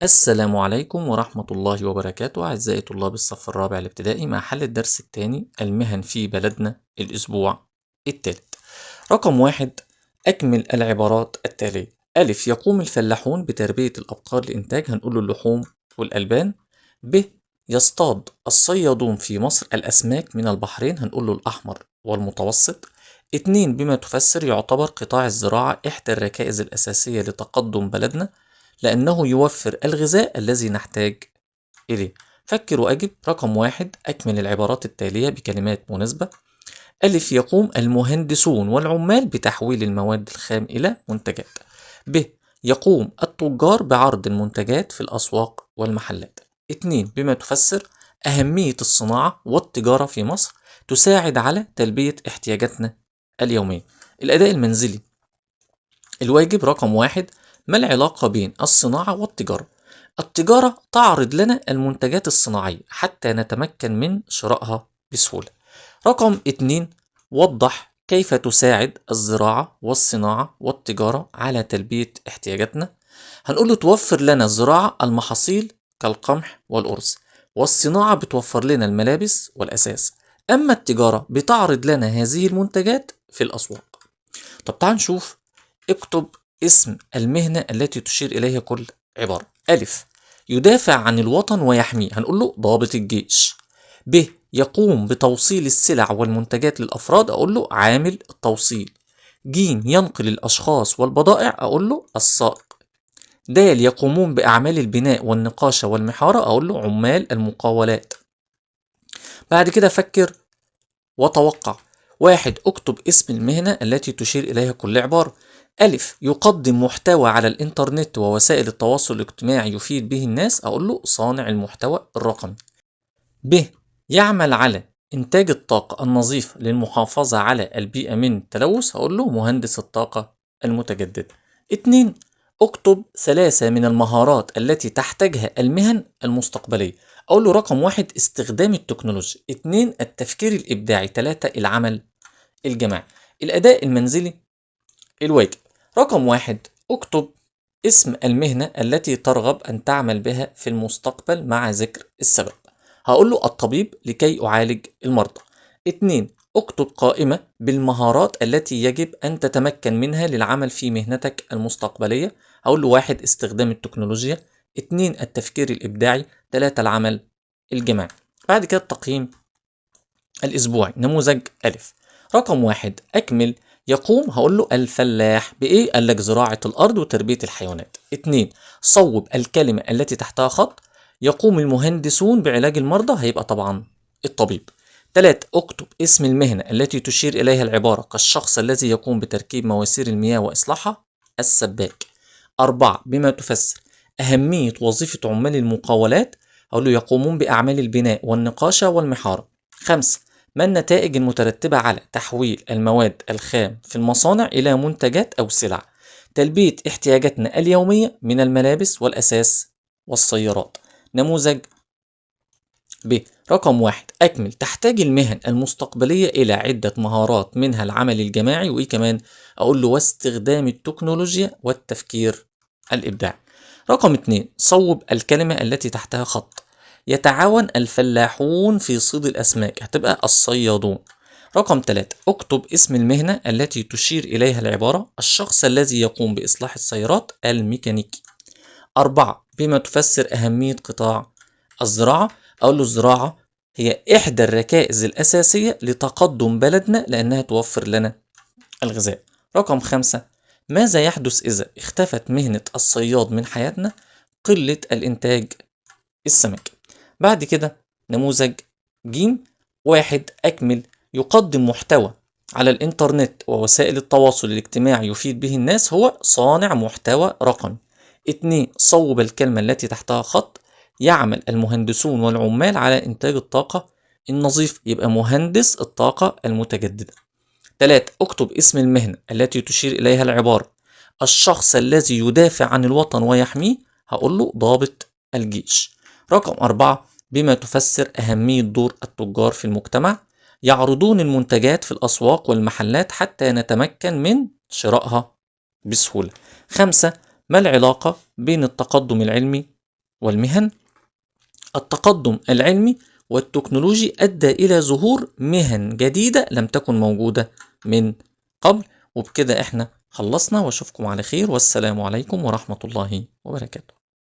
السلام عليكم ورحمة الله وبركاته أعزائي طلاب الصف الرابع الابتدائي مع حل الدرس الثاني المهن في بلدنا الأسبوع الثالث. رقم 1. أكمل العبارات التالية. ألف، يقوم الفلاحون بتربية الأبقار لإنتاج هنقول له اللحوم والألبان. ب، يصطاد الصيادون في مصر الأسماك من البحرين هنقول له الأحمر والمتوسط. 2. بما تفسر يعتبر قطاع الزراعة إحدى الركائز الأساسية لتقدم بلدنا لأنه يوفر الغذاء الذي نحتاج إليه. فكر وأجب. رقم 1. أكمل العبارات التالية بكلمات مناسبة. ألف، يقوم المهندسون والعمال بتحويل المواد الخام إلى منتجات. ب، يقوم التجار بعرض المنتجات في الأسواق والمحلات. 2. بما تفسر أهمية الصناعة والتجارة في مصر تساعد على تلبية احتياجاتنا اليومية. الأداء المنزلي. الواجب رقم 1. ما العلاقة بين الصناعة والتجارة؟ التجارة تعرض لنا المنتجات الصناعية حتى نتمكن من شرائها بسهولة. رقم 2. وضح كيف تساعد الزراعة والصناعة والتجارة على تلبية احتياجاتنا. هنقول له توفر لنا الزراعة المحاصيل كالقمح والأرز، والصناعة بتوفر لنا الملابس والأساس، أما التجارة بتعرض لنا هذه المنتجات في الأسواق. طب تعال نشوف. اكتب اسم المهنة التي تشير إليها كل عبارة. ألف، يدافع عن الوطن ويحميه هنقول له ضابط الجيش. ب، يقوم بتوصيل السلع والمنتجات للأفراد أقول له عامل التوصيل. ج، ينقل الأشخاص والبضائع أقول له السائق. د، يقومون بأعمال البناء والنقاشة والمحارة أقول له عمال المقاولات. بعد كده فكر وتوقع. 1. اكتب اسم المهنة التي تشير إليها كل عبارة. ألف، يقدم محتوى على الإنترنت ووسائل التواصل الاجتماعي يفيد به الناس أقول له صانع المحتوى الرقمي. ب، يعمل على إنتاج الطاقة النظيفة للمحافظة على البيئة من التلوث أقول له مهندس الطاقة المتجددة. 2. اكتب 3 من المهارات التي تحتاجها المهن المستقبلية أقول له رقم 1. استخدام التكنولوجيا. 2. التفكير الإبداعي. 3. العمل الجماعي. الأداء المنزلي. الواجب رقم 1. اكتب اسم المهنة التي ترغب أن تعمل بها في المستقبل مع ذكر السبب. هقول له الطبيب لكي أعالج المرضى. 2. اكتب قائمة بالمهارات التي يجب أن تتمكن منها للعمل في مهنتك المستقبلية. هقول له 1. استخدام التكنولوجيا. 2. التفكير الإبداعي. 3. العمل الجماعي. بعد كده التقييم الأسبوعي. نموذج ألف. رقم 1. أكمل. يقوم هقول له الفلاح بإيه؟ قال لك زراعة الأرض وتربية الحيوانات. 2. صوب الكلمة التي تحتها خط. يقوم المهندسون بعلاج المرضى هيبقى طبعا الطبيب. 3. اكتب اسم المهنة التي تشير إليها العبارة كالشخص الذي يقوم بتركيب مواسير المياه وإصلاحها السباك. 4. بما تفسر أهمية وظيفة عمال المقاولات أقول له يقومون بأعمال البناء والنقاشة والمحارة. 5. ما النتائج المترتبة على تحويل المواد الخام في المصانع إلى منتجات أو سلع؟ تلبية احتياجاتنا اليومية من الملابس والأساس والسيارات. نموذج ب. رقم 1. أكمل. تحتاج المهن المستقبلية إلى عدة مهارات منها العمل الجماعي وإيه كمان أقول له واستخدام التكنولوجيا والتفكير الإبداعي. رقم 2. صوب الكلمة التي تحتها خط. يتعاون الفلاحون في صيد الأسماك هتبقى الصيادون. رقم 3. اكتب اسم المهنة التي تشير إليها العبارة الشخص الذي يقوم بإصلاح السيارات الميكانيكي. 4. بما تفسر أهمية قطاع الزراعة أقول له الزراعة هي إحدى الركائز الأساسية لتقدم بلدنا لأنها توفر لنا الغذاء. رقم 5. ماذا يحدث إذا اختفت مهنة الصياد من حياتنا؟ قلة الإنتاج السمك. بعد كده نموذج ج. 1. أكمل. يقدم محتوى على الإنترنت ووسائل التواصل الاجتماعي يفيد به الناس هو صانع محتوى رقمي. 2. صوب الكلمة التي تحتها خط. يعمل المهندسون والعمال على إنتاج الطاقة النظيف يبقى مهندس الطاقة المتجددة. 3. اكتب اسم المهنة التي تشير إليها العبارة الشخص الذي يدافع عن الوطن ويحميه هقول له ضابط الجيش. رقم 4. بما تفسر أهمية دور التجار في المجتمع. يعرضون المنتجات في الأسواق والمحلات حتى نتمكن من شرائها بسهولة. 5. ما العلاقة بين التقدم العلمي والمهن. التقدم العلمي والتكنولوجي أدى إلى ظهور مهن جديدة لم تكن موجودة من قبل. وبكده احنا خلصنا، واشوفكم على خير، والسلام عليكم ورحمة الله وبركاته.